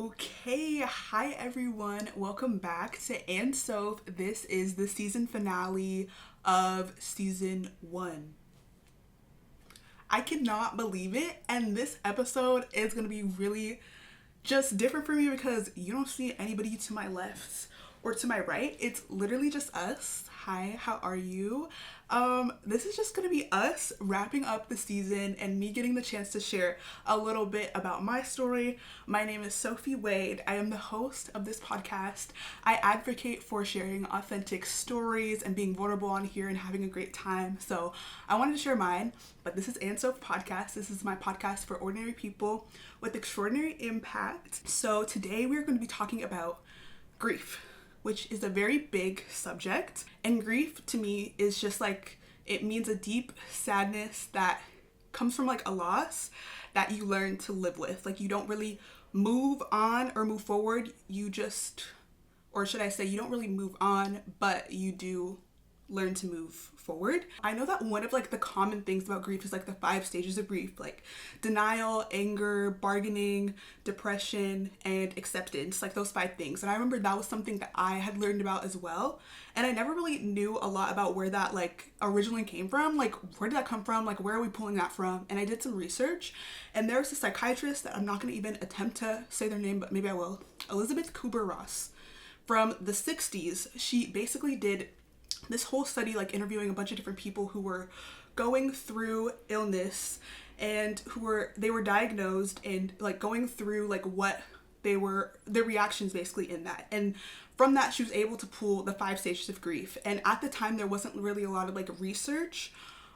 Okay, hi everyone. Welcome back to Andsoph. This is the season finale of season 1. I cannot believe it, and this episode is going to be really just different for me because you don't see anybody to my left or to my right. It's literally just us. Hi, how are you? This is just gonna be us wrapping up the season and me getting the chance to share a little bit about my story. My name is Sophie Wade. I am the host of this podcast. I advocate for sharing authentic stories and being vulnerable on here and having a great time. So I wanted to share mine, but this is Andsoph podcast. This is my podcast for ordinary people with extraordinary impact. So today we're going to be talking about grief, which is a very big subject. And grief to me is just like, it means a deep sadness that comes from like a loss that you learn to live with. Like you don't really move on or move forward. You just, or should I say, you don't really move on, but you do learn to move forward. I know that one of like the common things about grief is like the 5 stages of grief, like denial, anger, bargaining, depression, and acceptance, like those 5 things. And I remember that was something that I had learned about as well. And I never really knew a lot about where that like originally came from. Like, where did that come from? Like, where are we pulling that from? And I did some research, and there's a psychiatrist that I'm not going to even attempt to say their name, but maybe I will. Elizabeth Kubler-Ross from the 60s. She basically did this whole study, like interviewing a bunch of different people who were going through illness and they were diagnosed and like going through like what their reactions basically in that. And from that, she was able to pull the 5 stages of grief. And at the time, there wasn't really a lot of like research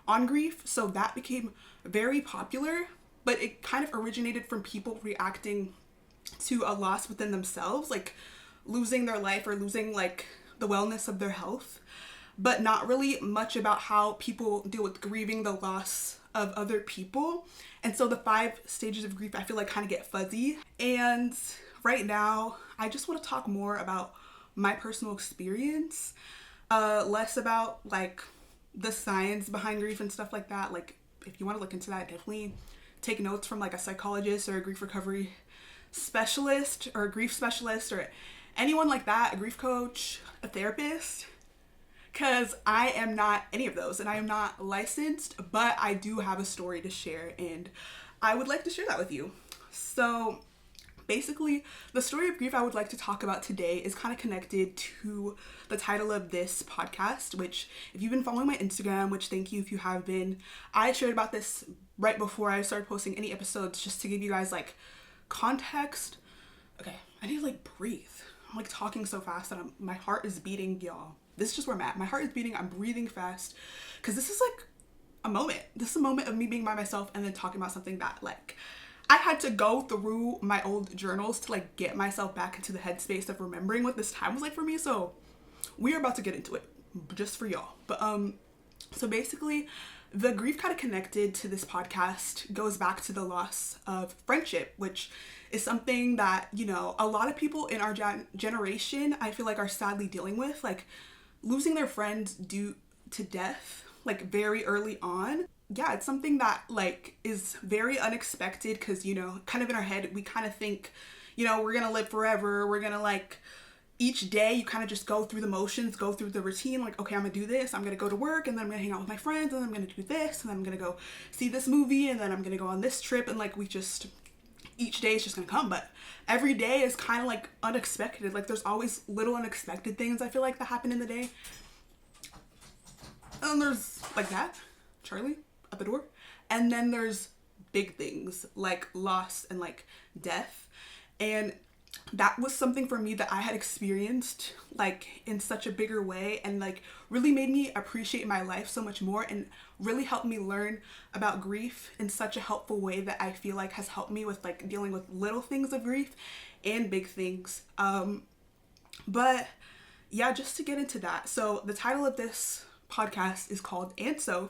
on grief. So that became very popular, but it kind of originated from people reacting to a loss within themselves, like losing their life or losing like the wellness of their health, but not really much about how people deal with grieving the loss of other people. And so the 5 stages of grief, I feel like kind of get fuzzy. And right now, I just want to talk more about my personal experience, less about like the science behind grief and stuff like that. Like if you want to look into that, definitely take notes from like a psychologist or a grief recovery specialist or a grief specialist or anyone like that, a grief coach, a therapist. Because I am not any of those and I am not licensed, but I do have a story to share and I would like to share that with you. So basically, the story of grief I would like to talk about today is kind of connected to the title of this podcast, which if you've been following my Instagram, which thank you if you have been, I shared about this right before I started posting any episodes just to give you guys like context. Okay, I need to like breathe. I'm like talking so fast that my heart is beating, y'all. This is just where I'm at. My heart is beating. I'm breathing fast because this is like a moment. This is a moment of me being by myself and then talking about something that like I had to go through my old journals to like get myself back into the headspace of remembering what this time was like for me. So we are about to get into it just for y'all. But so basically the grief kind of connected to this podcast goes back to the loss of friendship, which is something that, you know, a lot of people in our generation, I feel like are sadly dealing with, like losing their friends due to death, like very early on. Yeah, it's something that like is very unexpected because, you know, kind of in our head, we kind of think, you know, we're going to live forever. We're going to like each day you kind of just go through the motions, go through the routine. Like, okay, I'm going to do this. I'm going to go to work and then I'm going to hang out with my friends and then I'm going to do this and then I'm going to go see this movie and then I'm going to go on this trip. And like each day is just going to come. But every day is kind of like unexpected. Like there's always little unexpected things I feel like that happen in the day. And there's like that, Charlie at the door. And then there's big things like loss and like death. And that was something for me that I had experienced like in such a bigger way and like really made me appreciate my life so much more and really helped me learn about grief in such a helpful way that I feel like has helped me with like dealing with little things of grief and big things. But yeah, just to get into that. So the title of this podcast is called Andsoph.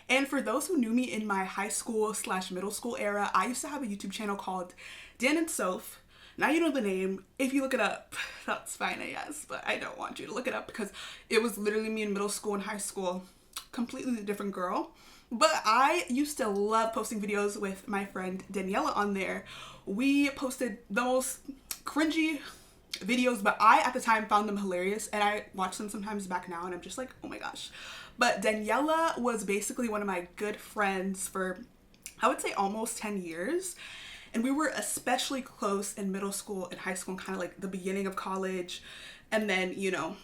And for those who knew me in my high school / middle school era, I used to have a YouTube channel called danandsoph. Now you know the name. If you look it up, that's fine, I guess, but I don't want you to look it up because it was literally me in middle school and high school. Completely different girl. But I used to love posting videos with my friend Daniella on there. We posted the most cringy videos, but I at the time found them hilarious, and I watch them sometimes back now and I'm just like, oh my gosh. But Daniella was basically one of my good friends for, I would say, almost 10 years. And we were especially close in middle school and high school and kind of like the beginning of college. And then, you know,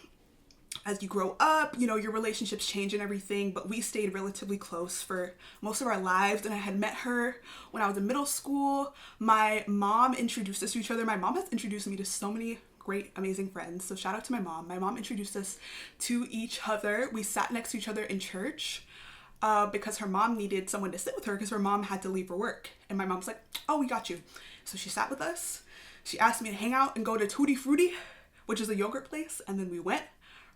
as you grow up, you know, your relationships change and everything, but we stayed relatively close for most of our lives. And I had met her when I was in middle school. My mom introduced us to each other. My mom has introduced me to so many great, amazing friends. So shout out to my mom. My mom introduced us to each other. We sat next to each other in church because her mom needed someone to sit with her because her mom had to leave for work. And my mom's like, oh, we got you. So she sat with us. She asked me to hang out and go to Tutti Frutti, which is a yogurt place. And then we went.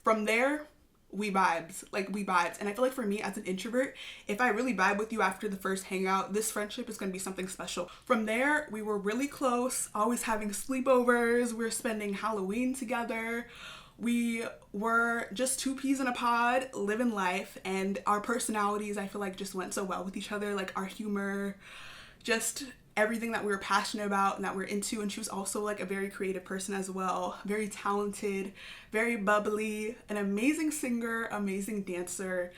From there, we vibes. And I feel like for me as an introvert, if I really vibe with you after the first hangout, this friendship is going to be something special. From there, we were really close, always having sleepovers. We were spending Halloween together. We were just two peas in a pod, living life. And our personalities, I feel like, just went so well with each other. Like our humor, just everything that we were passionate about and that we're into. And she was also like a very creative person as well, very talented, very bubbly, an amazing singer, amazing dancer,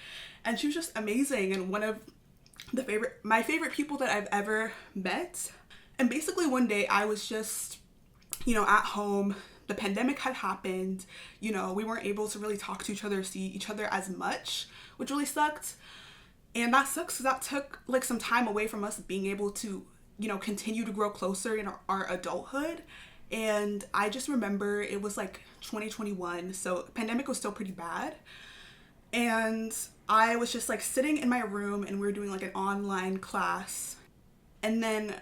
and she was just amazing and one of my favorite people that I've ever met. And basically one day I was just, you know, at home. The pandemic had happened, you know, we weren't able to really talk to each other, see each other as much, which really sucked. And that sucks because that took like some time away from us being able to, you know, continue to grow closer in our adulthood. And I just remember it was like 2021, so pandemic was still pretty bad. And I was just like sitting in my room and we were doing like an online class. And then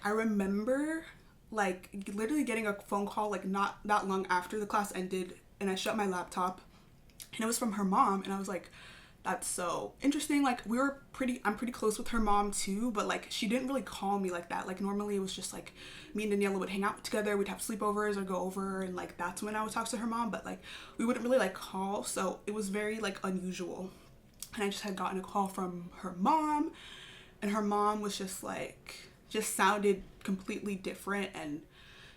I remember like literally getting a phone call like not that long after the class ended, and I shut my laptop and it was from her mom. And I was like, that's so interesting. Like I'm pretty close with her mom too, but like she didn't really call me like that. Like normally it was just like me and Daniella would hang out together, we'd have sleepovers or go over, and like that's when I would talk to her mom, but like we wouldn't really like call. So it was very like unusual. And I just had gotten a call from her mom, and her mom was just like, just sounded completely different. And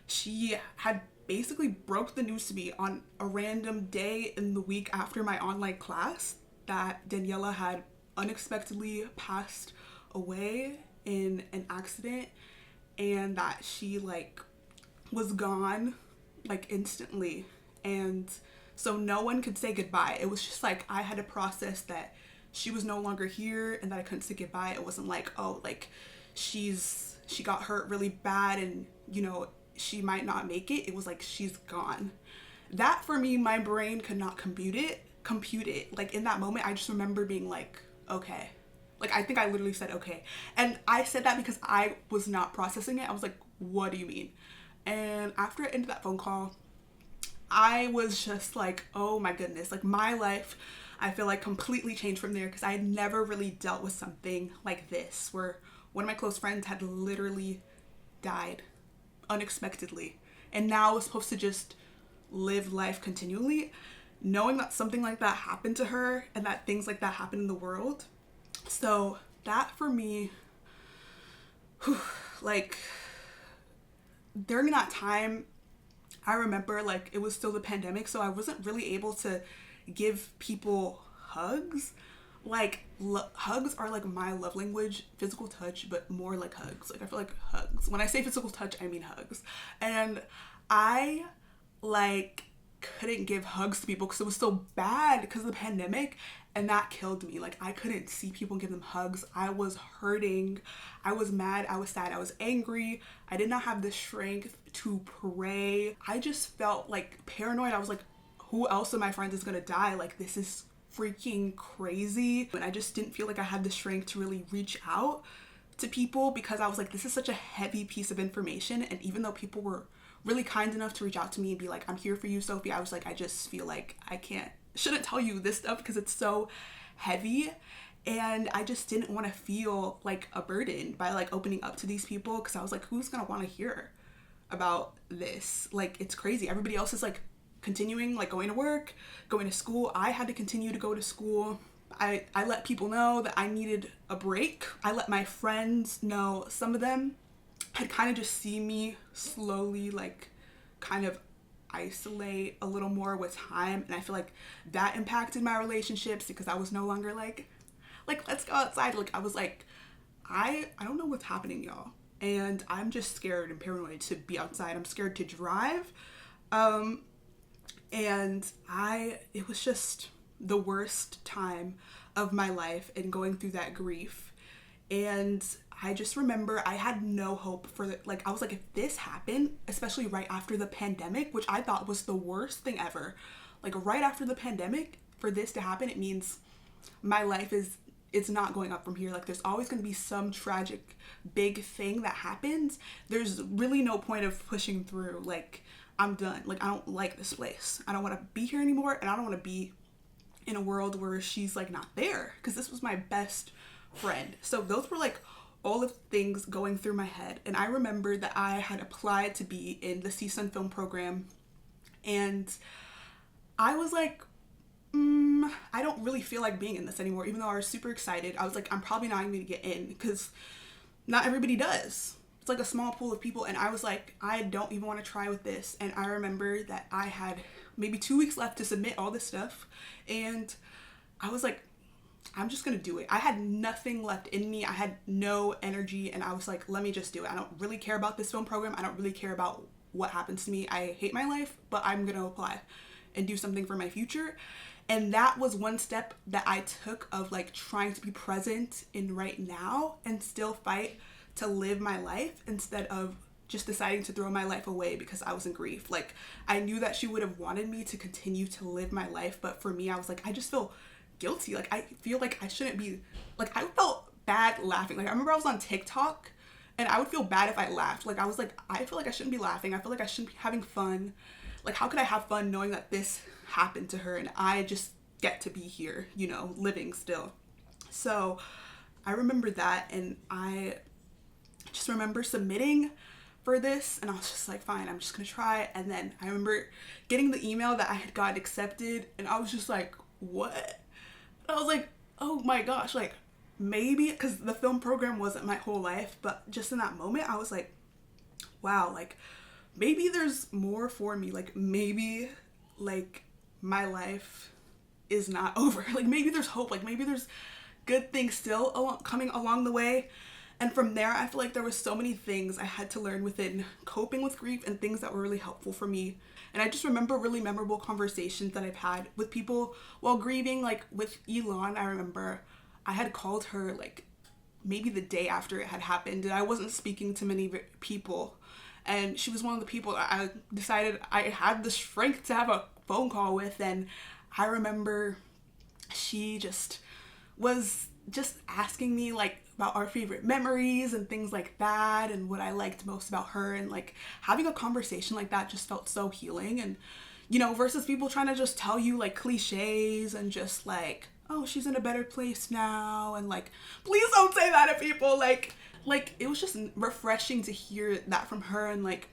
she had basically broke the news to me on a random day in the week after my online class that Daniella had unexpectedly passed away in an accident, and that she like was gone like instantly. And so no one could say goodbye. It was just like I had to process that she was no longer here and that I couldn't say goodbye. It wasn't like, oh, like she got hurt really bad and, you know, she might not make it. It was like she's gone. That for me, my brain could not compute it. Like in that moment I just remember being like, okay. Like I think I literally said okay, and I said that because I was not processing it. I was like, what do you mean? And after I ended that phone call, I was just like, oh my goodness, like my life I feel like completely changed from there, because I had never really dealt with something like this where one of my close friends had literally died unexpectedly, and now I was supposed to just live life continually, knowing that something like that happened to her and that things like that happen in the world. So that for me, like during that time, I remember like it was still the pandemic, so I wasn't really able to give people hugs. Like hugs are like my love language, physical touch, but more like hugs. Like I feel like hugs, when I say physical touch, I mean hugs. And I like couldn't give hugs to people because it was so bad because of the pandemic, and that killed me. Like I couldn't see people and give them hugs. I was hurting, I was mad, I was sad, I was angry. I did not have the strength to pray. I just felt like paranoid. I was like, who else of my friends is gonna die? Like this is freaking crazy. And I just didn't feel like I had the strength to really reach out to people, because I was like, this is such a heavy piece of information. And even though people were really kind enough to reach out to me and be like, I'm here for you, Sophie, I was like, I just feel like I shouldn't tell you this stuff because it's so heavy. And I just didn't want to feel like a burden by like opening up to these people, because I was like, who's gonna want to hear about this? Like it's crazy. Everybody else is like continuing, like going to work, going to school. I had to continue to go to school. I let people know that I needed a break. I let my friends know, some of them, had kind of just seen me slowly like kind of isolate a little more with time, and I feel like that impacted my relationships because I was no longer like let's go outside. Like I was like, I don't know what's happening, y'all, and I'm just scared and paranoid to be outside. I'm scared to drive. And it was just the worst time of my life and going through that grief. And I just remember I had no hope for like, I was like, if this happened, especially right after the pandemic, which I thought was the worst thing ever, like right after the pandemic, for this to happen, it means my life it's not going up from here. Like there's always going to be some tragic big thing that happens. There's really no point of pushing through. Like I'm done. Like I don't like this place. I don't want to be here anymore, and I don't want to be in a world where she's like not there, because this was my best friend. So those were like all of the things going through my head. And I remember that I had applied to be in the CSUN film program, and I was like, I don't really feel like being in this anymore. Even though I was super excited, I was like, I'm probably not even gonna get in because not everybody does. It's like a small pool of people, and I was like, I don't even want to try with this. And I remember that I had maybe 2 weeks left to submit all this stuff, and I was like, I'm just gonna do it. I had nothing left in me. I had no energy, and I was like, let me just do it. I don't really care about this film program. I don't really care about what happens to me. I hate my life, but I'm gonna apply and do something for my future. And that was one step that I took of like trying to be present in right now and still fight to live my life, instead of just deciding to throw my life away because I was in grief. Like I knew that she would have wanted me to continue to live my life, but for me, I was like, I just feel guilty. Like I feel like I shouldn't be, like I felt bad laughing. Like I remember I was on TikTok and I would feel bad if I laughed. Like I was like, I feel like I shouldn't be laughing. I feel like I shouldn't be having fun. Like how could I have fun knowing that this happened to her and I just get to be here, you know, living still. So I remember that, and I just remember submitting for this, and I was just like, fine, I'm just gonna try. And then I remember getting the email that I had gotten accepted, and I was just like, what? And I was like, oh my gosh, like maybe, because the film program wasn't my whole life, but just in that moment I was like, wow, like maybe there's more for me. Like maybe like my life is not over. Like maybe there's hope. Like maybe there's good things still coming along the way. And from there, I feel like there was so many things I had to learn within coping with grief, and things that were really helpful for me. And I just remember really memorable conversations that I've had with people while grieving. Like with Elon, I remember I had called her like maybe the day after it had happened, and I wasn't speaking to many people. And she was one of the people that I decided I had the strength to have a phone call with. And I remember she just was just asking me like about our favorite memories and things like that, and what I liked most about her, and like having a conversation like that just felt so healing. And you know, versus people trying to just tell you like cliches and just like, oh, she's in a better place now, and like, please don't say that to people. Like it was just refreshing to hear that from her. And like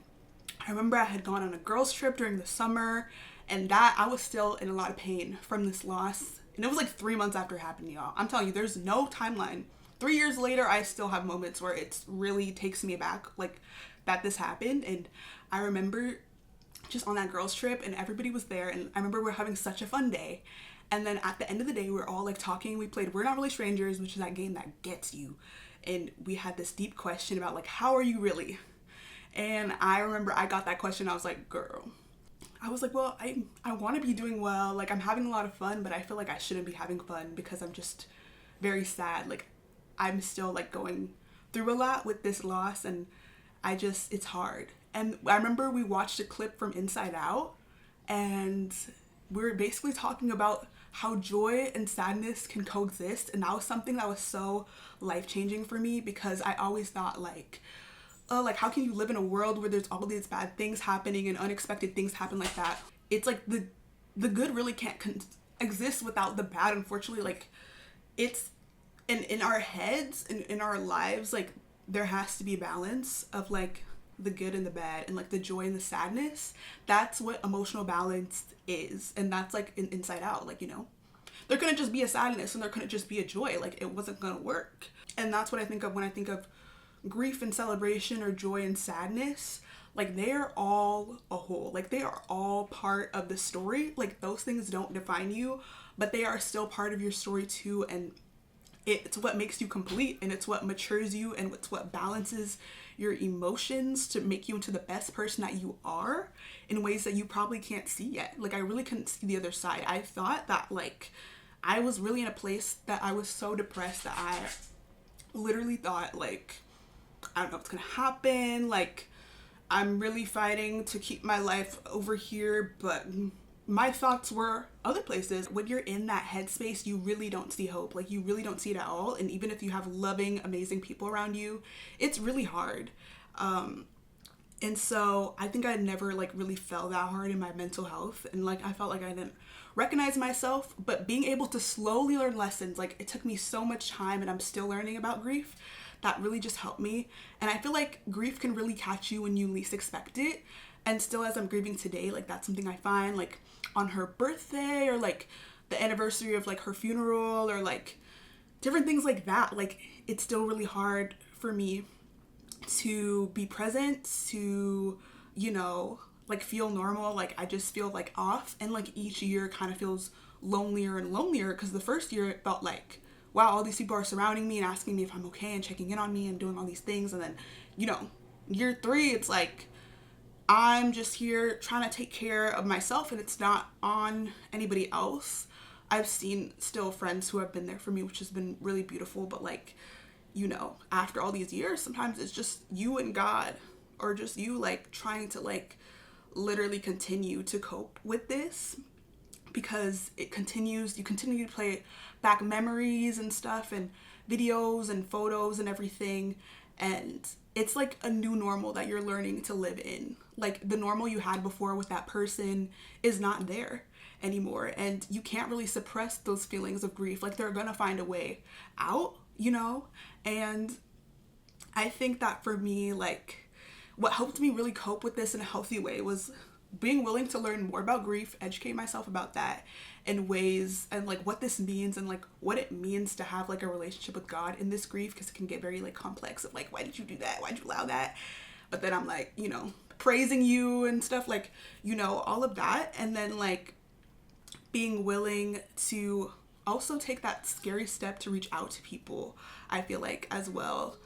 I remember I had gone on a girls trip during the summer, and that I was still in a lot of pain from this loss. And it was like 3 months after it happened, y'all. I'm telling you, there's no timeline. 3 years later, I still have moments where it really takes me back, like that this happened. And I remember just on that girls trip, and everybody was there, and I remember we're having such a fun day. And then at the end of the day, we're all like talking. We played We're Not Really Strangers, which is that game that gets you. And we had this deep question about like, how are you really? And I remember I got that question. I was like, girl, I was like, well, I want to be doing well. Like I'm having a lot of fun, but I feel like I shouldn't be having fun because I'm just very sad. Like I'm still like going through a lot with this loss, and it's hard. And I remember we watched a clip from Inside Out, and we were basically talking about how joy and sadness can coexist. And that was something that was so life-changing for me, because I always thought like, oh, like how can you live in a world where there's all these bad things happening and unexpected things happen like that? It's like the good really can't exist without the bad, unfortunately. Like it's in our heads and in our lives, like there has to be a balance of like the good and the bad, and like the joy and the sadness. That's what emotional balance is. And that's like Inside Out. Like, you know, there couldn't just be a sadness and there couldn't just be a joy. Like it wasn't gonna work. And that's what I think of when I think of grief and celebration or joy and sadness, like they are all a whole, like they are all part of the story. Like those things don't define you, but they are still part of your story too. And it's what makes you complete, and it's what matures you, and it's what balances your emotions to make you into the best person that you are in ways that you probably can't see yet. Like I really couldn't see the other side. I thought that like I was really in a place that I was so depressed that I literally thought like, I don't know what's gonna happen, like I'm really fighting to keep my life over here, but my thoughts were other places. When you're in that headspace, you really don't see hope. Like you really don't see it at all. And even if you have loving, amazing people around you, it's really hard. And so I think I never like really fell that hard in my mental health. And like I felt like I didn't recognize myself, but being able to slowly learn lessons, like it took me so much time, and I'm still learning about grief. That really just helped me. And I feel like grief can really catch you when you least expect it. And still, as I'm grieving today, like that's something I find like on her birthday, or like the anniversary of like her funeral, or like different things like that. Like it's still really hard for me to be present, to, you know, like feel normal. Like I just feel like off, and like each year kind of feels lonelier and lonelier, because the first year it felt like, wow, all these people are surrounding me and asking me if I'm okay and checking in on me and doing all these things. And then, you know, year 3, it's like I'm just here trying to take care of myself, and it's not on anybody else. I've seen still friends who have been there for me, which has been really beautiful. But like, you know, after all these years, sometimes it's just you and God, or just you like trying to like literally continue to cope with this, because it continues. You continue to play back memories and stuff, and videos and photos and everything. And it's like a new normal that you're learning to live in. Like the normal you had before with that person is not there anymore. And you can't really suppress those feelings of grief. Like they're gonna find a way out, you know? And I think that for me, like what helped me really cope with this in a healthy way was being willing to learn more about grief, educate myself about that in ways, and like what this means, and like what it means to have like a relationship with God in this grief, because it can get very like complex of like, why did you do that? Why'd you allow that? But then I'm like, you know, praising you and stuff, like, you know, all of that. And then like being willing to also take that scary step to reach out to people, I feel like, as well.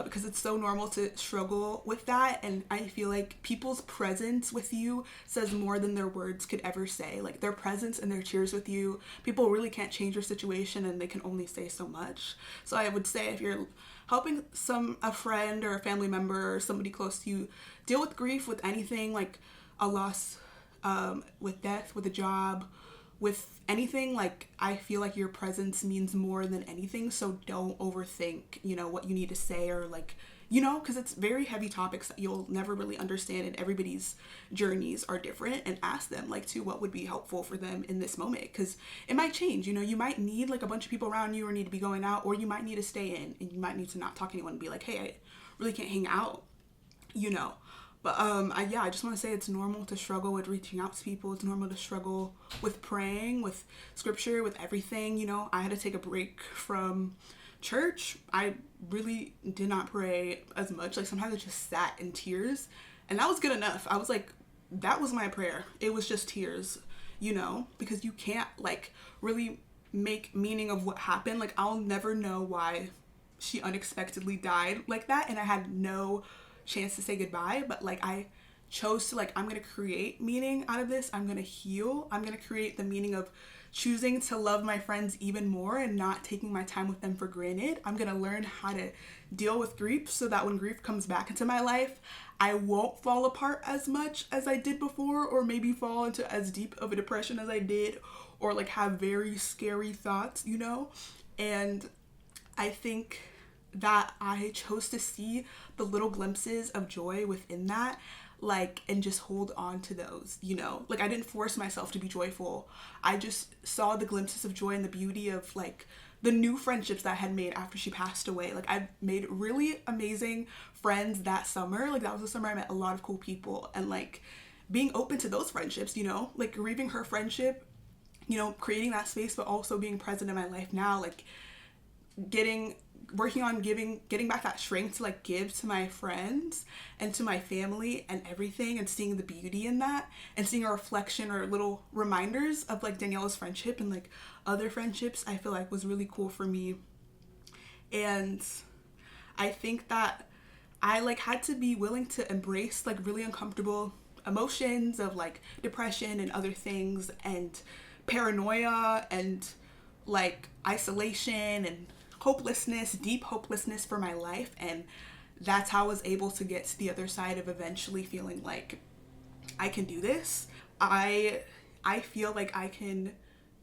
Because it's so normal to struggle with that. And I feel like people's presence with you says more than their words could ever say. Like their presence and their tears with you, people really can't change your situation, and they can only say so much. So I would say if you're helping a friend or a family member or somebody close to you deal with grief, with anything, like a loss, with death, with a job, with anything, like I feel like your presence means more than anything. So don't overthink, you know, what you need to say, or like, you know, because it's very heavy topics that you'll never really understand, and everybody's journeys are different. And ask them like to what would be helpful for them in this moment, because it might change. You know, you might need like a bunch of people around you, or need to be going out, or you might need to stay in, and you might need to not talk to anyone and be like, hey, I really can't hang out, you know. But I just want to say it's normal to struggle with reaching out to people. It's normal to struggle with praying, with scripture, with everything. You know, I had to take a break from church. I really did not pray as much. Like sometimes I just sat in tears, and that was good enough. I was like, that was my prayer. It was just tears, you know, because you can't like really make meaning of what happened. Like I'll never know why she unexpectedly died like that, and I had no chance to say goodbye. But like I chose to like, I'm gonna create meaning out of this. I'm gonna heal. I'm gonna create the meaning of choosing to love my friends even more, and not taking my time with them for granted. I'm gonna learn how to deal with grief, so that when grief comes back into my life, I won't fall apart as much as I did before, or maybe fall into as deep of a depression as I did, or like have very scary thoughts, you know. And I think that I chose to see the little glimpses of joy within that, like, and just hold on to those, you know. Like I didn't force myself to be joyful. I just saw the glimpses of joy and the beauty of like the new friendships that I had made after she passed away. Like I made really amazing friends that summer. Like that was the summer I met a lot of cool people, and like being open to those friendships, you know, like grieving her friendship, you know, creating that space, but also being present in my life now, like getting working on getting back that strength to like give to my friends and to my family and everything, and seeing the beauty in that, and seeing a reflection or little reminders of like Daniella's friendship and like other friendships, I feel like was really cool for me. And I think that I like had to be willing to embrace like really uncomfortable emotions of like depression and other things, and paranoia, and like isolation and hopelessness, deep hopelessness for my life. And that's how I was able to get to the other side of eventually feeling like I can do this. I feel like I can,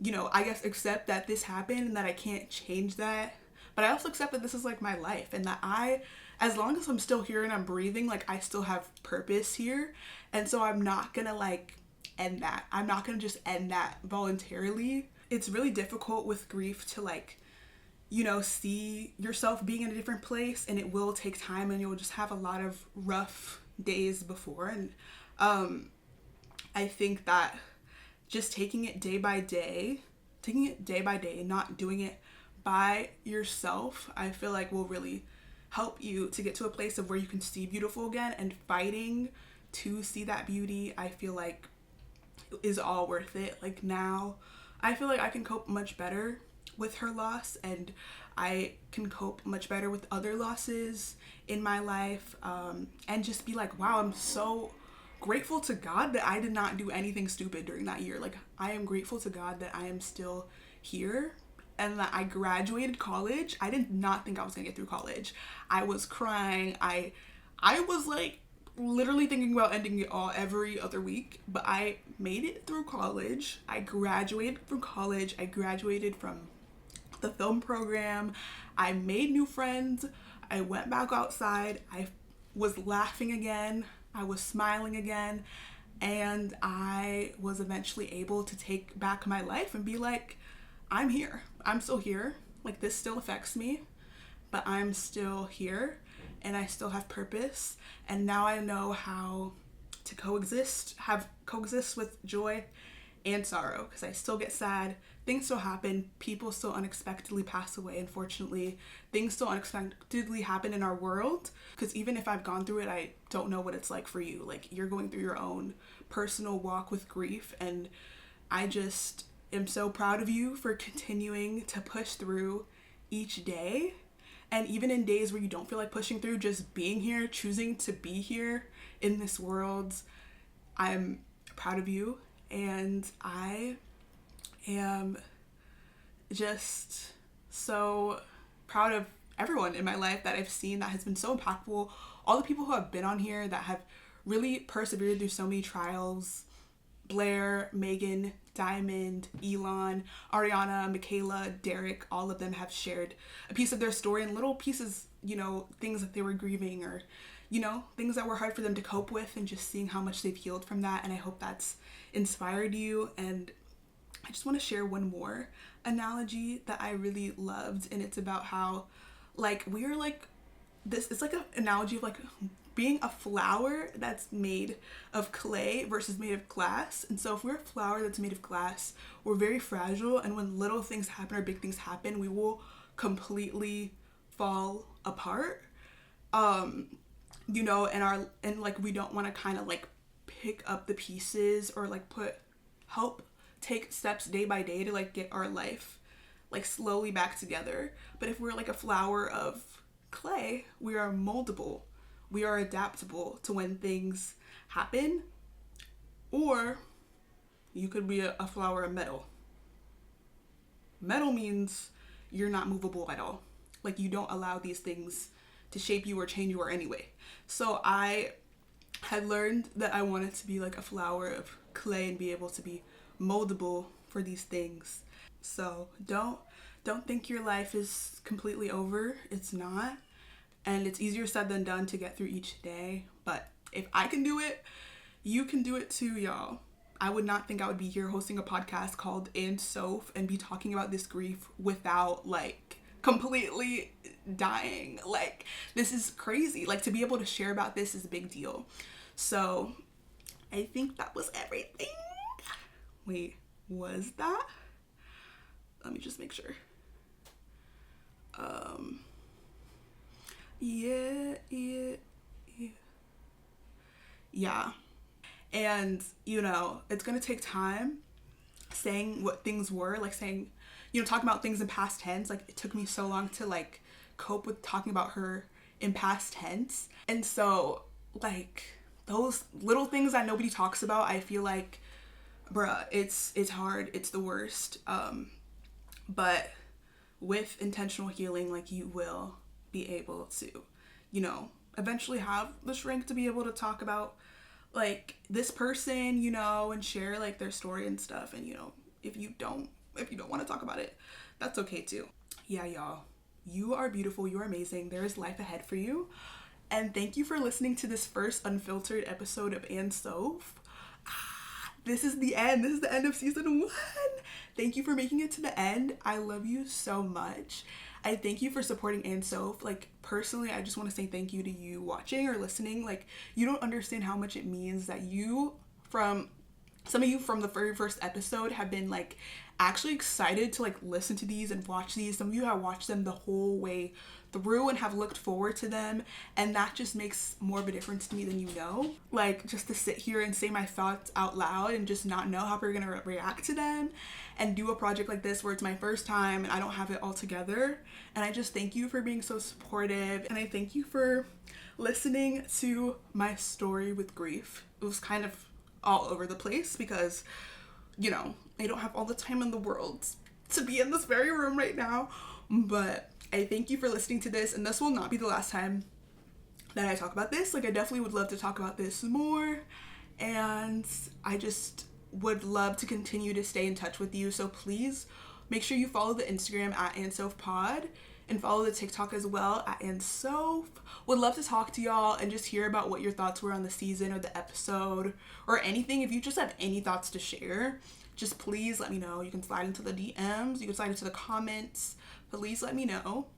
you know, I guess accept that this happened and that I can't change that. But I also accept that this is like my life, and that as long as I'm still here and I'm breathing, like I still have purpose here. And so I'm not gonna like end that. I'm not gonna just end that voluntarily. It's really difficult with grief to like, you know, see yourself being in a different place, and it will take time, and you'll just have a lot of rough days before. And I think that just taking it day by day, not doing it by yourself, I feel like will really help you to get to a place of where you can see beautiful again, and fighting to see that beauty, I feel like is all worth it. Like now, I feel like I can cope much better with her loss, and I can cope much better with other losses in my life, and just be like, wow, I'm so grateful to God that I did not do anything stupid during that year. Like I am grateful to God that I am still here, and that I graduated college. I did not think I was gonna get through college. I was crying. I was like literally thinking about ending it all every other week, but I made it through college. I graduated from college. I graduated from the film program. I made new friends. I went back outside. I was laughing again. I was smiling again. And I was eventually able to take back my life and be like, I'm here. I'm still here. Like this still affects me, but I'm still here, and I still have purpose. And now I know how to coexist with joy and sorrow, because I still get sad. Things still happen. People still unexpectedly pass away, unfortunately. Things still unexpectedly happen in our world, because even if I've gone through it, I don't know what it's like for you. Like you're going through your own personal walk with grief, and I just am so proud of you for continuing to push through each day. And even in days where you don't feel like pushing through, just being here, choosing to be here in this world, I'm proud of you. And I am just so proud of everyone in my life that I've seen that has been so impactful. All the people who have been on here that have really persevered through so many trials. Blair, Megan, Diamond, Elon, Ariana, Michaela, Derek, all of them have shared a piece of their story, and little pieces, you know, things that they were grieving, or, you know, things that were hard for them to cope with, and just seeing how much they've healed from that. And I hope that's inspired you. And I just want to share one more analogy that I really loved, and it's about how like we are like this, it's like an analogy of like being a flower that's made of clay versus made of glass. And so if we're a flower that's made of glass, we're very fragile, and when little things happen or big things happen, we will completely fall apart. You know, and like we don't want to kind of like pick up the pieces, or like help take steps day by day to like get our life like slowly back together. But if we're like a flower of clay, we are moldable. We are adaptable to when things happen. Or you could be a flower of metal. Metal means you're not movable at all. Like you don't allow these things to shape you or change you or anyway. So I had learned that I wanted to be like a flower of clay and be able to be moldable for these things. So don't think your life is completely over. It's not. And it's easier said than done to get through each day. But if I can do it, you can do it too, y'all. I would not think I would be here hosting a podcast called Andsoph and be talking about this grief without like completely dying. Like this is crazy. Like to be able to share about this is a big deal. So I think that was everything. Wait, was that? Let me just make sure. Yeah. Yeah. And, it's going to take time saying what things were, like saying, talking about things in past tense. Like, it took me so long to, like, cope with talking about her in past tense. And so, like, those little things that nobody talks about, I feel like, bruh, it's hard. It's the worst. But with intentional healing, like, you will be able to, eventually have the strength to be able to talk about, like, this person, and share, like, their story and stuff. And, if you don't want to talk about it, that's okay too. Yeah, y'all, you are beautiful. You are amazing. There is life ahead for you. And thank you for listening to this first unfiltered episode of Andsoph. This is the end. This is the end of season 1. Thank you for making it to the end. I love you so much. I thank you for supporting Andsoph. Like, personally, I just want to say thank you to you watching or listening. Like, you don't understand how much it means that some of you from the very first episode have been, like, actually excited to, like, listen to these and watch these. Some of you have watched them the whole way through and have looked forward to them, and that just makes more of a difference to me than you know. Like, just to sit here and say my thoughts out loud and just not know how we're gonna react to them, and do a project like this where it's my first time and I don't have it all together. And I just thank you for being so supportive, and I thank you for listening to my story with grief. It was kind of all over the place because, I don't have all the time in the world to be in this very room right now. But I thank you for listening to this, and this will not be the last time that I talk about this. Like, I definitely would love to talk about this more, and I just would love to continue to stay in touch with you. So please make sure you follow the Instagram at AndsophPod, and follow the TikTok as well at Andsoph. Would love to talk to y'all and just hear about what your thoughts were on the season or the episode or anything. If you just have any thoughts to share, just please let me know. You can slide into the DMs, you can slide into the comments. Please let me know.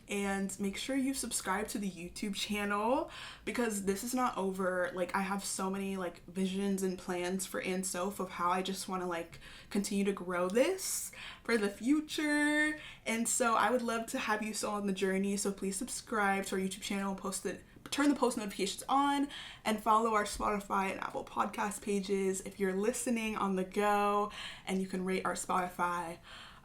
And make sure you subscribe to the YouTube channel, because this is not over. Like, I have so many, like, visions and plans for Andsoph of how I just want to, like, continue to grow this for the future. And so I would love to have you still on the journey. So please subscribe to our YouTube channel, turn the post notifications on, and follow our Spotify and Apple podcast pages if you're listening on the go. And you can rate our Spotify.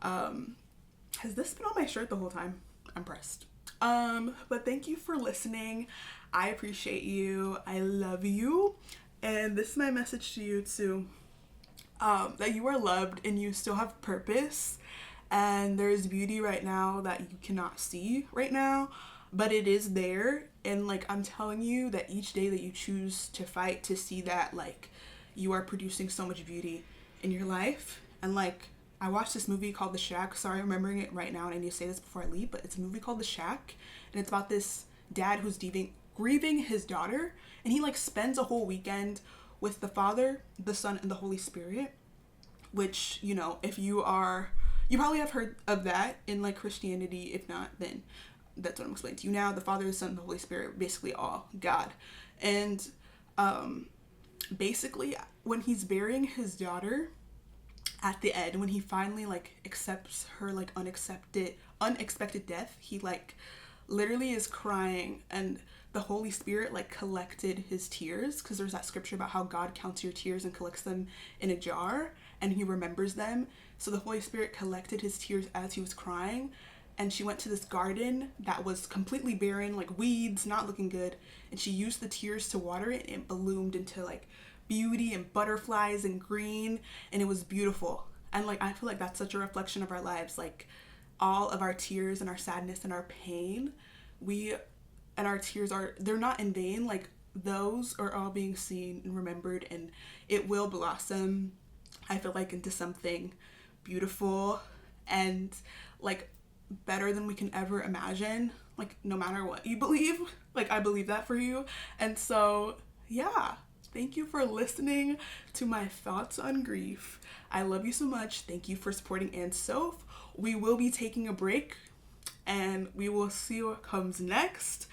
Has this been on my shirt the whole time? I'm pressed. But thank you for listening. I appreciate you. I love you. And this is my message to you too. That you are loved and you still have purpose. And there's beauty right now that you cannot see right now, but it is there. And, like, I'm telling you that each day that you choose to fight to see that, like, you are producing so much beauty in your life. And, like, I watched this movie called The Shack. Sorry, I'm remembering it right now and I need to say this before I leave, but it's a movie called The Shack, and it's about this dad who's grieving his daughter, and he, like, spends a whole weekend with the Father, the Son, and the Holy Spirit, which, if you probably have heard of that in, like, Christianity. If not, then that's what I'm explaining to you now. The Father, the Son, and the Holy Spirit, basically all God. And basically, when he's burying his daughter, at the end, when he finally, like, accepts her, like, unexpected death, he, like, literally is crying, and the Holy Spirit, like, collected his tears, because there's that scripture about how God counts your tears and collects them in a jar, and he remembers them. So the Holy Spirit collected his tears as he was crying, and she went to this garden that was completely barren, like, weeds, not looking good, and she used the tears to water it, and it bloomed into, like, beauty and butterflies and green, and it was beautiful. And, like, I feel like that's such a reflection of our lives. Like, all of our tears and our sadness and our pain, and our tears they're not in vain. Like, those are all being seen and remembered, and it will blossom, I feel like, into something beautiful and, like, better than we can ever imagine. Like, no matter what you believe, like, I believe that for you. And so, yeah. Thank you for listening to my thoughts on grief. I love you so much. Thank you for supporting Andsoph. We will be taking a break, and we will see what comes next.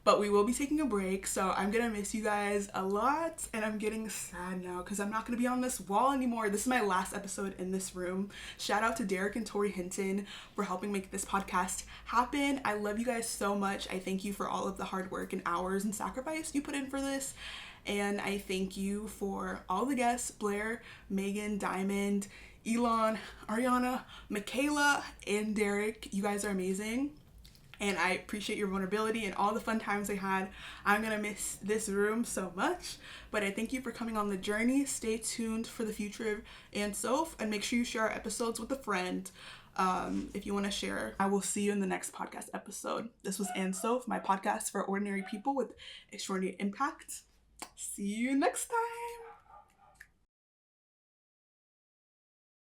but we will be taking a break, so I'm gonna miss you guys a lot, and I'm getting sad now because I'm not gonna be on this wall anymore. This is my last episode in this room. Shout out to Derek and Tori Hinton for helping make this podcast happen. I love you guys so much. I thank you for all of the hard work and hours and sacrifice you put in for this, and I thank you for all the guests: Blair, Megan, Diamond, Elon, Ariana, Michaela, and Derek. You guys are amazing, and I appreciate your vulnerability and all the fun times I had. I'm gonna miss this room so much, but I thank you for coming on the journey. Stay tuned for the future of Andsoph, and make sure you share our episodes with a friend if you want to share. I will see you in the next podcast episode. This was Andsoph, my podcast for ordinary people with extraordinary impact. See you next time.